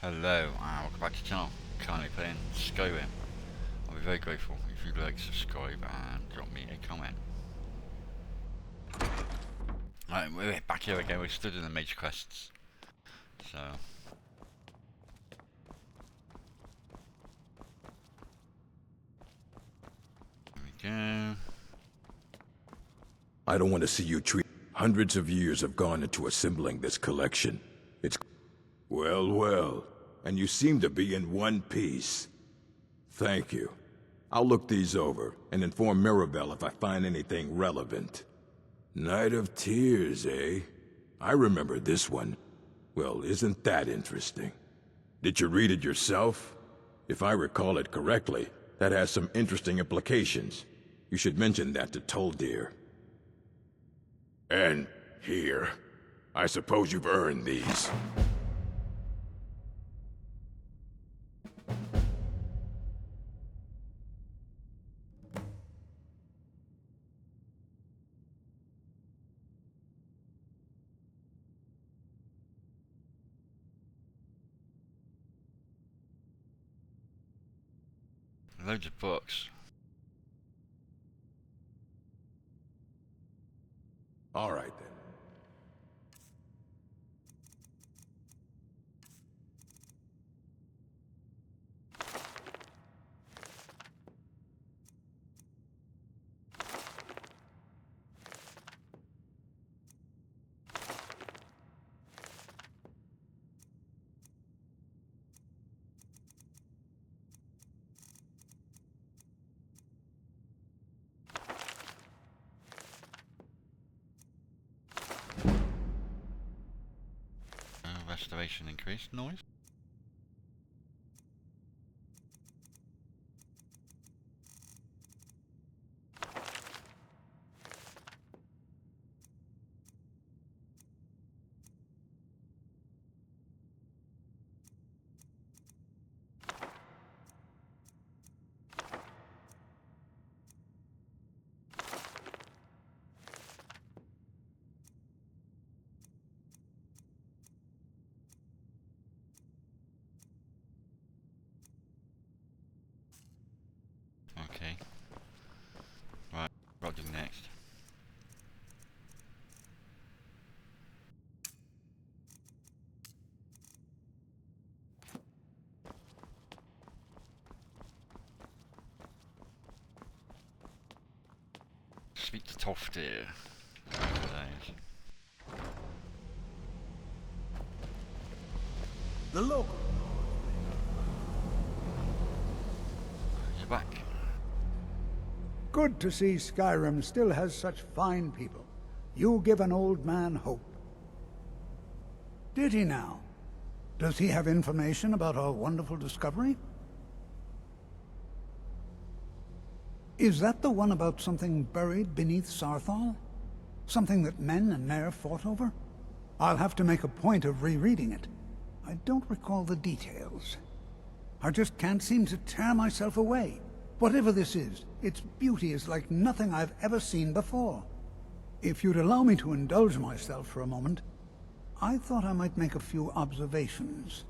Hello and welcome back to the channel. Currently playing Skyrim. I'll be very grateful if you'd like, subscribe and drop me a comment. Right, we're back here again. We're still doing the major quests. So here we go. I don't want to see you treat. Hundreds of years have gone into assembling this collection. It's... Well, and you seem to be in one piece. Thank you. I'll look these over and inform Mirabelle if I find anything relevant. Night of Tears, eh? I remember this one. Well, isn't that interesting? Did you read it yourself? If I recall it correctly, that has some interesting implications. You should mention that to Toldir. And here. I suppose you've earned these. Loads of books. All right, then. Restoration increased noise. Okay. Right, what do next? Speak to Toldir. The local. You're back. Good to see Skyrim still has such fine people. You give an old man hope. Did he now? Does he have information about our wonderful discovery? Is that the one about something buried beneath Sarthal? Something that men and Mare fought over? I'll have to make a point of rereading it. I don't recall the details. I just can't seem to tear myself away. Whatever this is, its beauty is like nothing I've ever seen before. If you'd allow me to indulge myself for a moment, I thought I might make a few observations.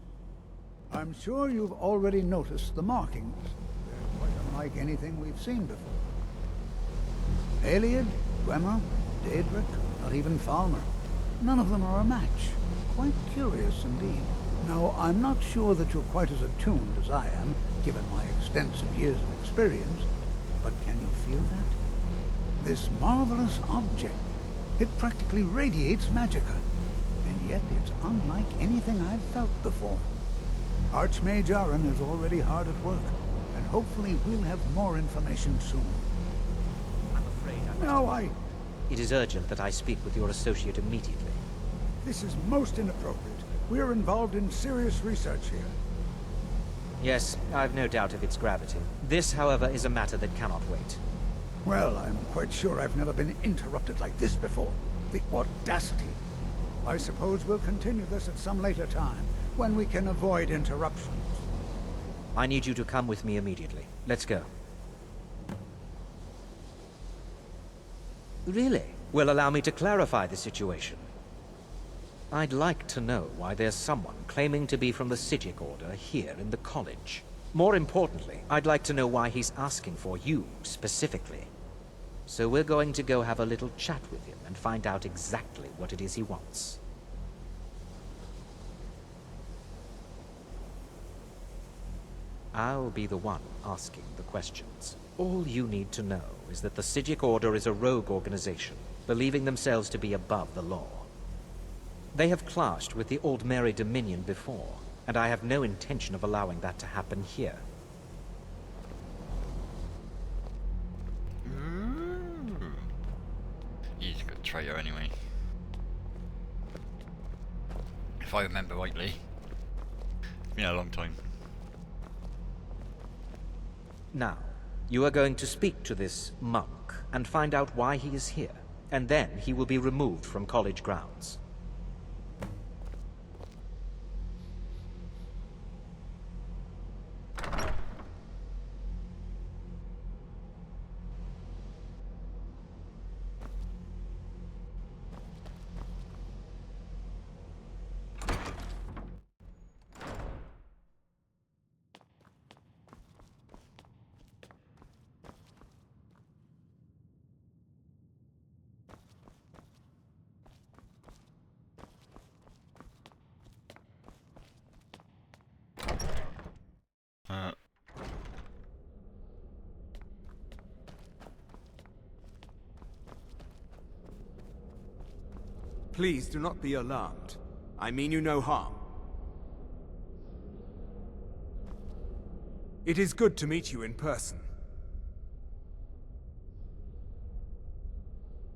I'm sure you've already noticed the markings. They're quite unlike anything we've seen before. Aliad, Dwemer, Daedric, not even Falmer. None of them are a match. Quite curious indeed. Now, I'm not sure that you're quite as attuned as I am, given my extensive years of experience, but can you feel that? This marvelous object, it practically radiates magicka, and yet it's unlike anything I've felt before. Archmage Aaron is already hard at work, and hopefully we'll have more information soon. I'm afraid I No, It is urgent that I speak with your associate immediately. This is most inappropriate. We're involved in serious research here. Yes, I've no doubt of its gravity. This, however, is a matter that cannot wait. Well, I'm quite sure I've never been interrupted like this before. The audacity. I suppose we'll continue this at some later time, when we can avoid interruptions. I need you to come with me immediately. Let's go. Really? Well, allow me to clarify the situation. I'd like to know why there's someone claiming to be from the Psijic Order here in the college. More importantly, I'd like to know why he's asking for you, specifically. So we're going to go have a little chat with him and find out exactly what it is he wants. I'll be the one asking the questions. All you need to know is that the Psijic Order is a rogue organization, believing themselves to be above the law. They have clashed with the Old Mary Dominion before, and I have no intention of allowing that to happen here. He's a good traitor anyway. If I remember rightly. It's been a long time. Now, you are going to speak to this monk and find out why he is here, and then he will be removed from college grounds. Please do not be alarmed. I mean you no harm. It is good to meet you in person.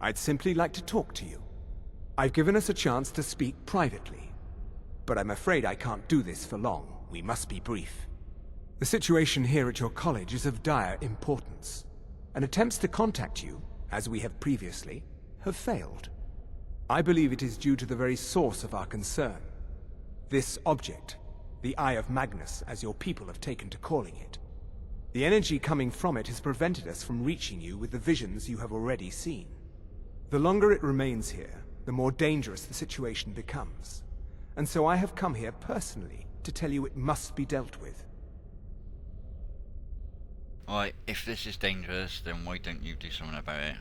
I'd simply like to talk to you. I've given us a chance to speak privately, but I'm afraid I can't do this for long. We must be brief. The situation here at your college is of dire importance, and attempts to contact you, as we have previously, have failed. I believe it is due to the very source of our concern. This object, the Eye of Magnus, as your people have taken to calling it. The energy coming from it has prevented us from reaching you with the visions you have already seen. The longer it remains here, the more dangerous the situation becomes. And so I have come here personally to tell you it must be dealt with. Alright, if this is dangerous, then why don't you do something about it?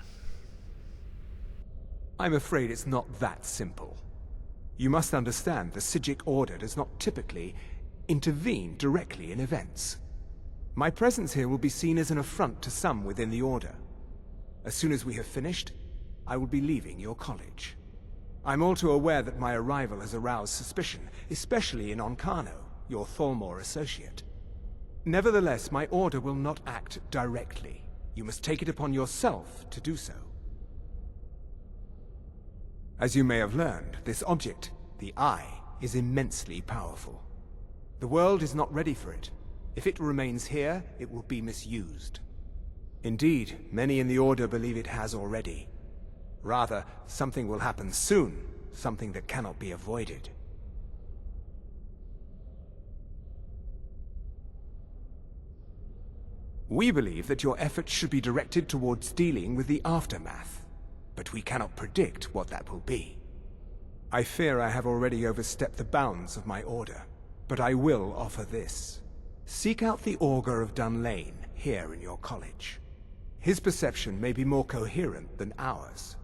I'm afraid it's not that simple. You must understand the Psijic Order does not typically intervene directly in events. My presence here will be seen as an affront to some within the Order. As soon as we have finished, I will be leaving your college. I'm all too aware that my arrival has aroused suspicion, especially in Onkano, your Thalmor associate. Nevertheless, my Order will not act directly. You must take it upon yourself to do so. As you may have learned, this object, the Eye, is immensely powerful. The world is not ready for it. If it remains here, it will be misused. Indeed, many in the Order believe it has already. Rather, something will happen soon, something that cannot be avoided. We believe that your efforts should be directed towards dealing with the aftermath. But we cannot predict what that will be. I fear I have already overstepped the bounds of my Order, but I will offer this. Seek out the Augur of Dunlane here in your college. His perception may be more coherent than ours.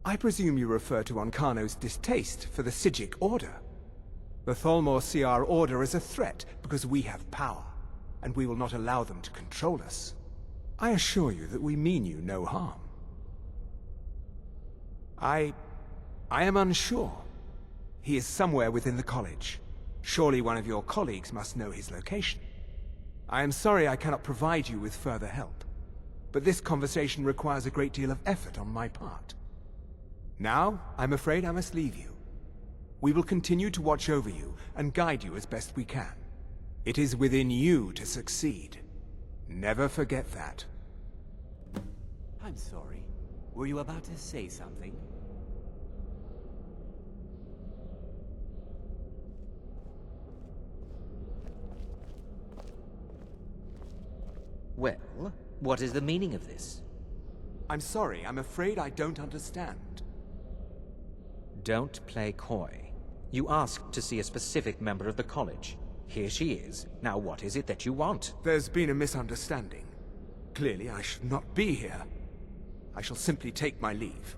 I presume you refer to Onkano's distaste for the Psijic Order. The Thalmor see our Order as a threat because we have power, and we will not allow them to control us. I assure you that we mean you no harm. I am unsure. He is somewhere within the college. Surely one of your colleagues must know his location. I am sorry I cannot provide you with further help, but this conversation requires a great deal of effort on my part. Now, I'm afraid I must leave you. We will continue to watch over you and guide you as best we can. It is within you to succeed. Never forget that. I'm sorry. Were you about to say something? Well, what is the meaning of this? I'm sorry, I'm afraid I don't understand. Don't play coy. You asked to see a specific member of the college. Here she is. Now what is it that you want? There's been a misunderstanding. Clearly, I should not be here. I shall simply take my leave.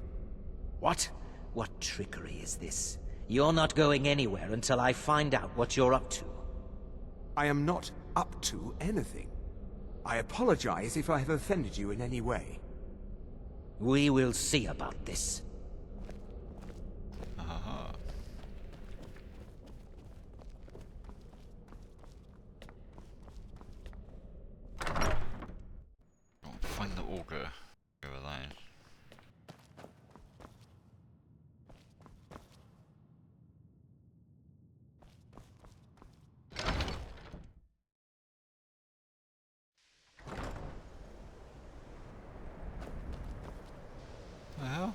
What? What trickery is this? You're not going anywhere until I find out what you're up to. I am not up to anything. I apologize if I have offended you in any way. We will see about this. Aha. Find the auger. Whoever that is. The hell?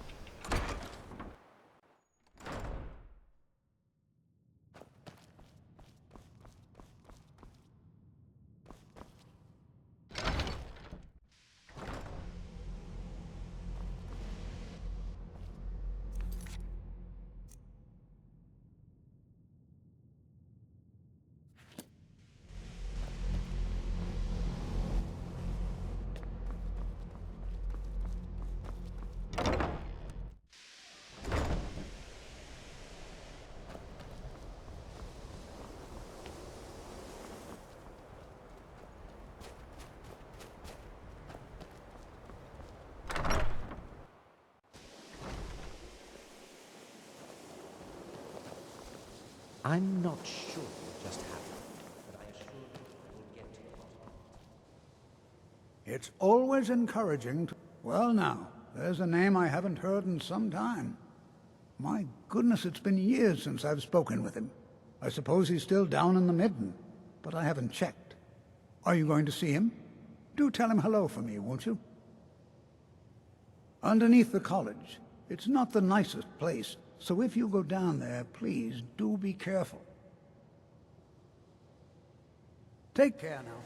I'm not sure what just happened, but I assure you I will get to the bottom. It's always encouraging to... Well now, there's a name I haven't heard in some time. My goodness, it's been years since I've spoken with him. I suppose he's still down in the Midden, but I haven't checked. Are you going to see him? Do tell him hello for me, won't you? Underneath the college. It's not the nicest place, so if you go down there, please do be careful. Take care now.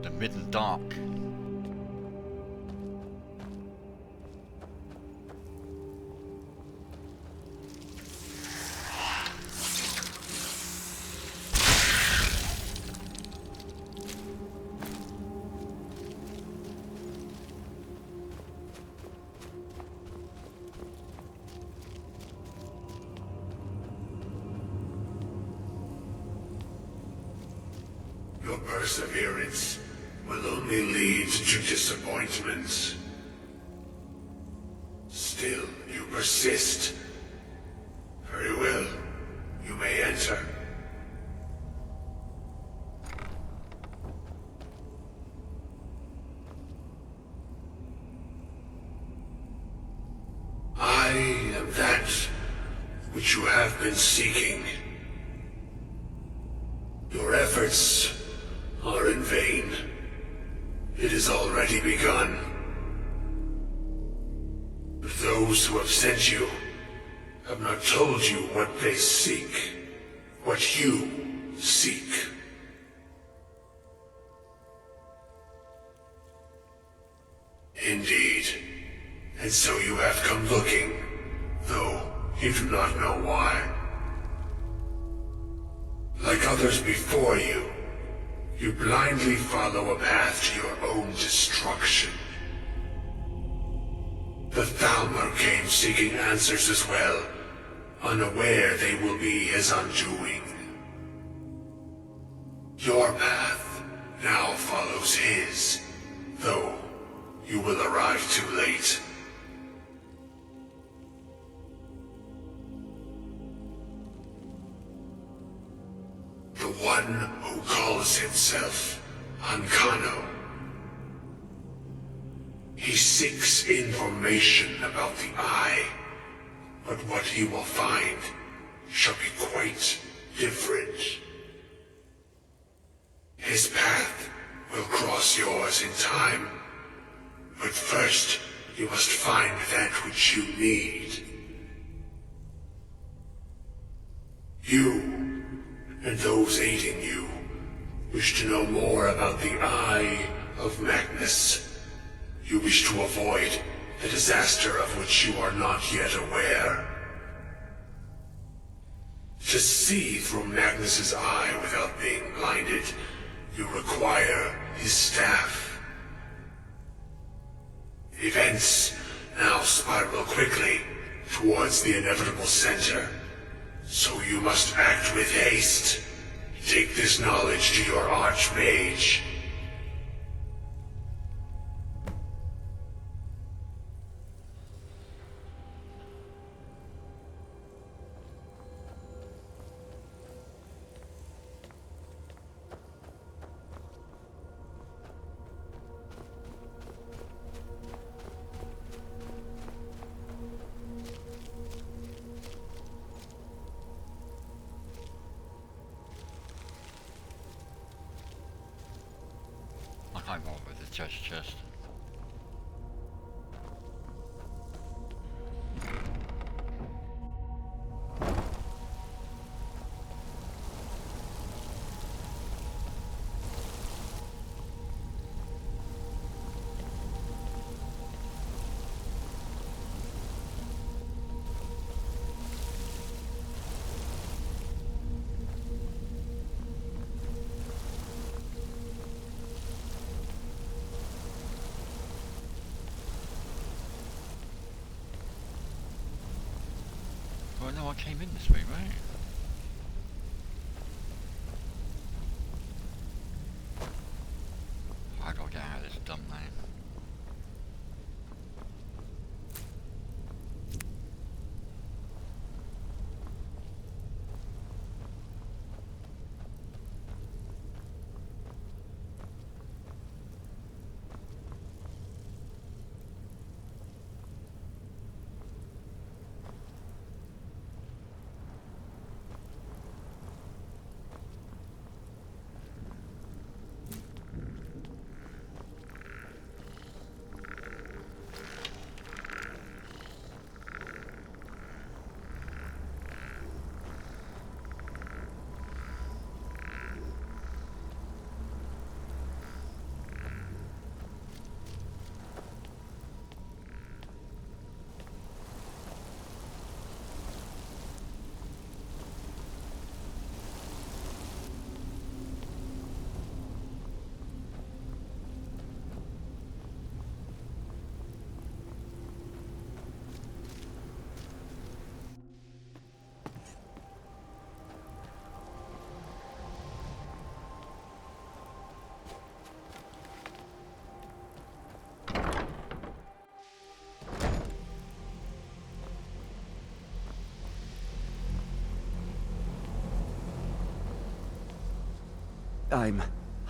The Midden Dark. Your perseverance will only lead to disappointments. Still, you persist. Very well. You may enter. I am that which you have been seeking. Your efforts are in vain. It has already begun. But those who have sent you have not told you what they seek, what you seek. Indeed. And so you have come looking, though you do not know why. Like others before you, you blindly follow a path to your own destruction. The Thalmor came seeking answers as well, unaware they will be his undoing. Your path now follows his, though you will arrive too late. The one who calls himself Ancano. He seeks information about the Eye, but what he will find shall be quite different. His path will cross yours in time, but first you must find that which you need. You, and those aiding you, wish to know more about the Eye of Magnus. You wish to avoid the disaster of which you are not yet aware. To see through Magnus's eye without being blinded, you require his staff. Events now spiral quickly towards the inevitable center, so you must act with haste. Take this knowledge to your Archmage. I can't roll with the chest. Well, no, I came in this way, right? I gotta get out of this dump now.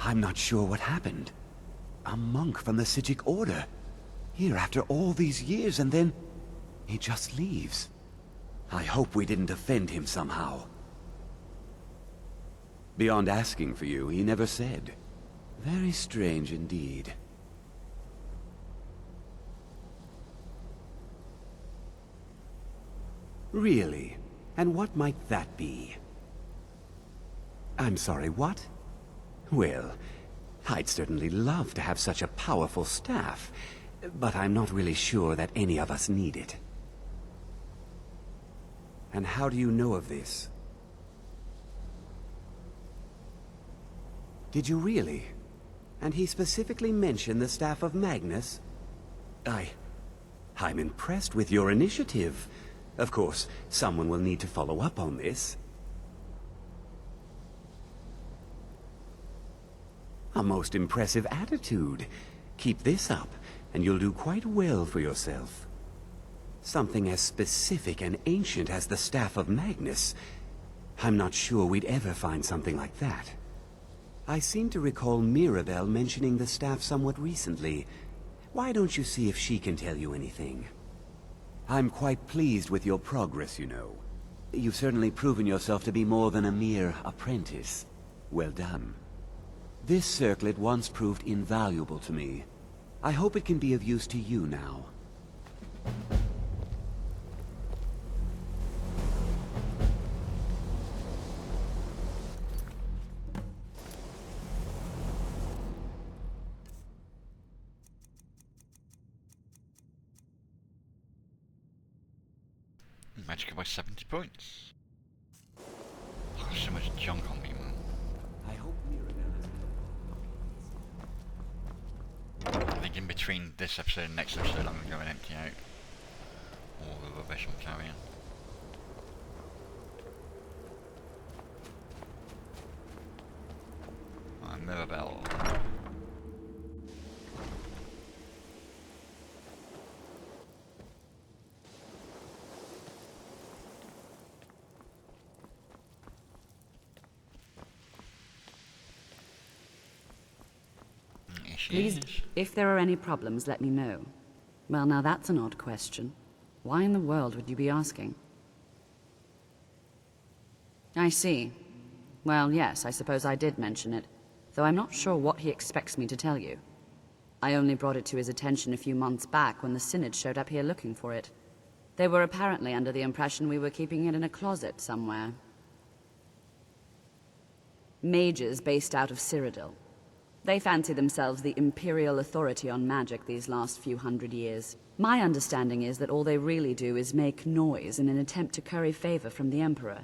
I'm not sure what happened. A monk from the Sijic Order. Here after all these years, and then he just leaves. I hope we didn't offend him somehow. Beyond asking for you, he never said. Very strange indeed. Really? And what might that be? I'm sorry, what? Well, I'd certainly love to have such a powerful staff, but I'm not really sure that any of us need it. And how do you know of this? Did you really? And he specifically mentioned the Staff of Magnus? I'm impressed with your initiative. Of course, someone will need to follow up on this. A most impressive attitude. Keep this up, and you'll do quite well for yourself. Something as specific and ancient as the Staff of Magnus. I'm not sure we'd ever find something like that. I seem to recall Mirabelle mentioning the staff somewhat recently. Why don't you see if she can tell you anything? I'm quite pleased with your progress, you know. You've certainly proven yourself to be more than a mere apprentice. Well done. This circlet once proved invaluable to me. I hope it can be of use to you now. Magic by 70 points. I've got so much junk on me, man. I hope Mirabelle has... I think in between this episode and next episode I'm going to go and empty out all the rubbish I'm carrying. Mirabelle. Please, if there are any problems, let me know. Well, now that's an odd question. Why in the world would you be asking? I see. Well, yes, I suppose I did mention it, though I'm not sure what he expects me to tell you. I only brought it to his attention a few months back when the Synod showed up here looking for it. They were apparently under the impression we were keeping it in a closet somewhere. Mages based out of Cyrodiil. They fancy themselves the imperial authority on magic these last few hundred years. My understanding is that all they really do is make noise in an attempt to curry favor from the Emperor.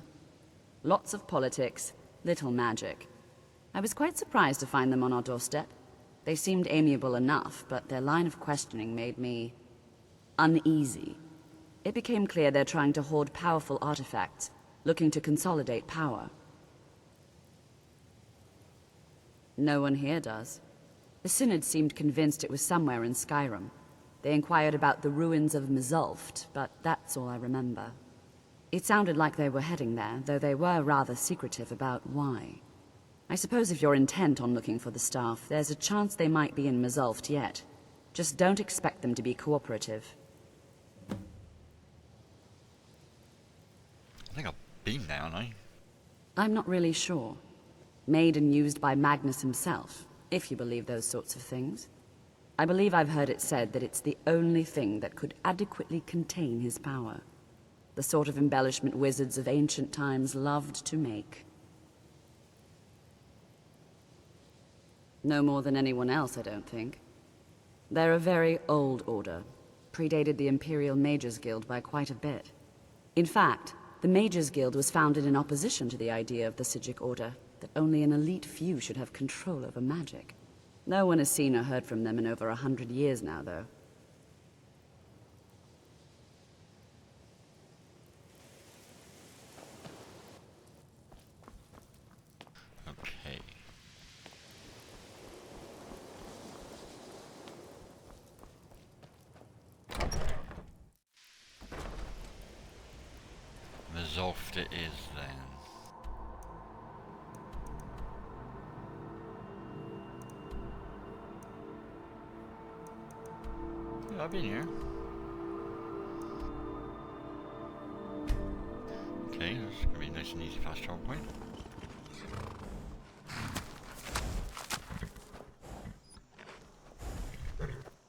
Lots of politics, little magic. I was quite surprised to find them on our doorstep. They seemed amiable enough, but their line of questioning made me uneasy. It became clear they're trying to hoard powerful artifacts, looking to consolidate power. No one here does. The Synod seemed convinced it was somewhere in Skyrim. They inquired about the ruins of Mzulft, but that's all I remember. It sounded like they were heading there, though they were rather secretive about why. I suppose if you're intent on looking for the staff, there's a chance they might be in Mzulft yet. Just don't expect them to be cooperative. I think I've been there, haven't I? I'm not really sure. Made and used by Magnus himself, if you believe those sorts of things. I believe I've heard it said that it's the only thing that could adequately contain his power. The sort of embellishment wizards of ancient times loved to make. No more than anyone else, I don't think. They're a very old order, predated the Imperial Mages Guild by quite a bit. In fact, the Mages Guild was founded in opposition to the idea of the Psijic Order, that only an elite few should have control over magic. No one has seen or heard from them in over 100 years now, though. Okay. Mzulft it is then. Yeah, I've been here. Okay, that's gonna be a nice and easy fast travel point.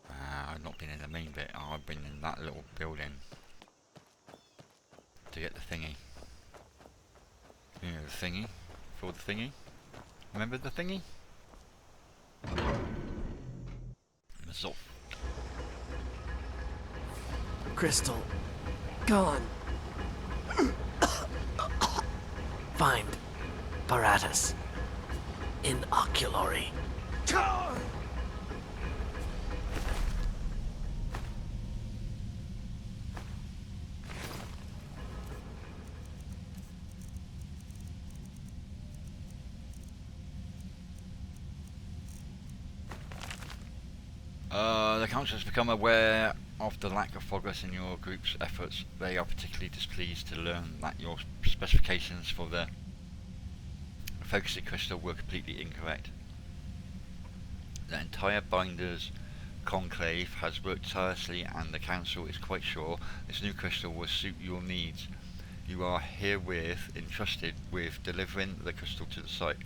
I've not been in the main bit. I've been in that little building to get the thingy. You know, the thingy? For the thingy? Remember the thingy? Mzulft. Crystal. Gone. Find Paratus. in oculory. The Council has become aware of the lack of progress in your group's efforts. They are particularly displeased to learn that your specifications for the focusing crystal were completely incorrect. The entire Binders conclave has worked tirelessly, and the Council is quite sure this new crystal will suit your needs. You are herewith entrusted with delivering the crystal to the site,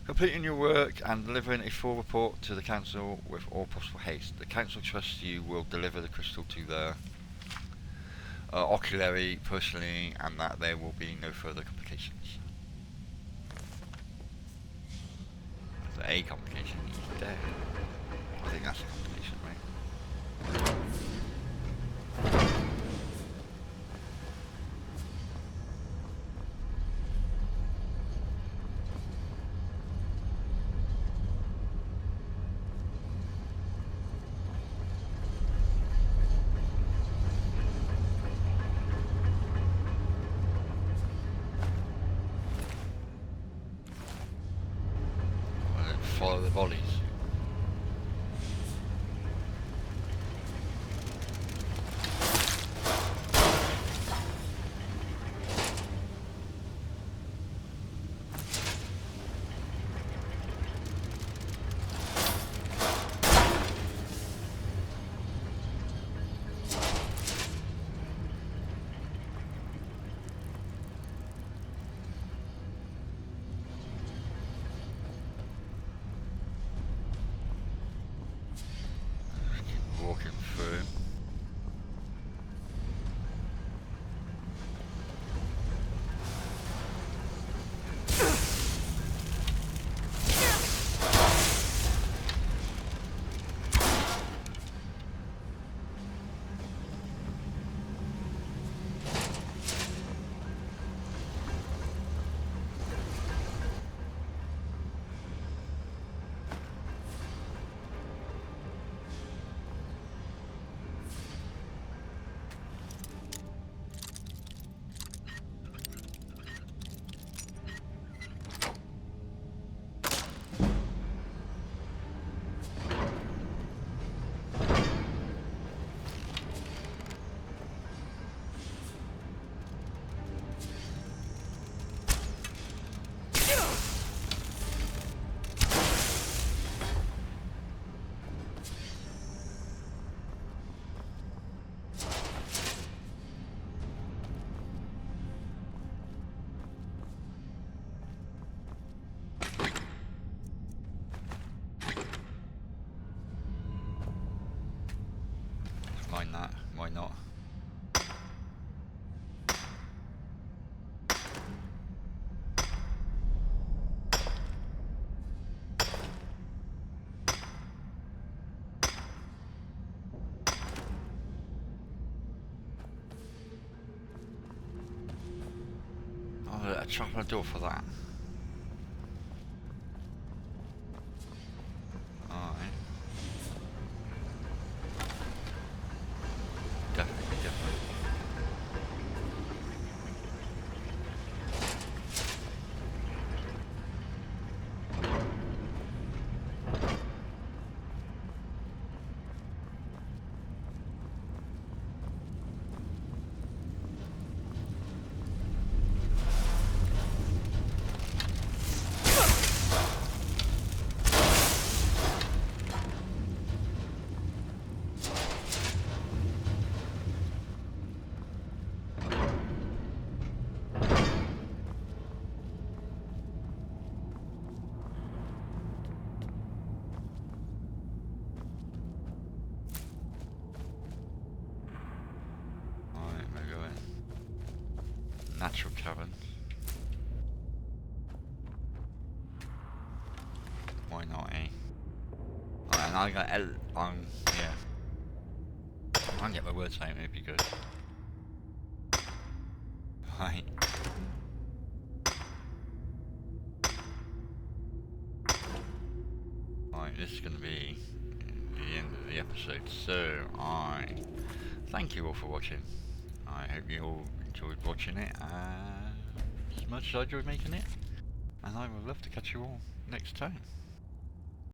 completing your work and delivering a full report to the Council with all possible haste. The Council trusts you will deliver the crystal to the oculary personally, and that there will be no further complications. A complication, he's dead. I think that's a complication, right? Follow the volleys. Walking through. Mind that, why not? Oh, a trap on the door for that. Alright. Definitely, definitely. Natural cavern. Why not, eh? Alright, and I got yeah. I can get my words out, it'd be good. Right. right, this is going to be the end of the episode, so I thank you all for watching. I hope you all enjoyed watching it as much as I enjoyed making it, and I would love to catch you all next time.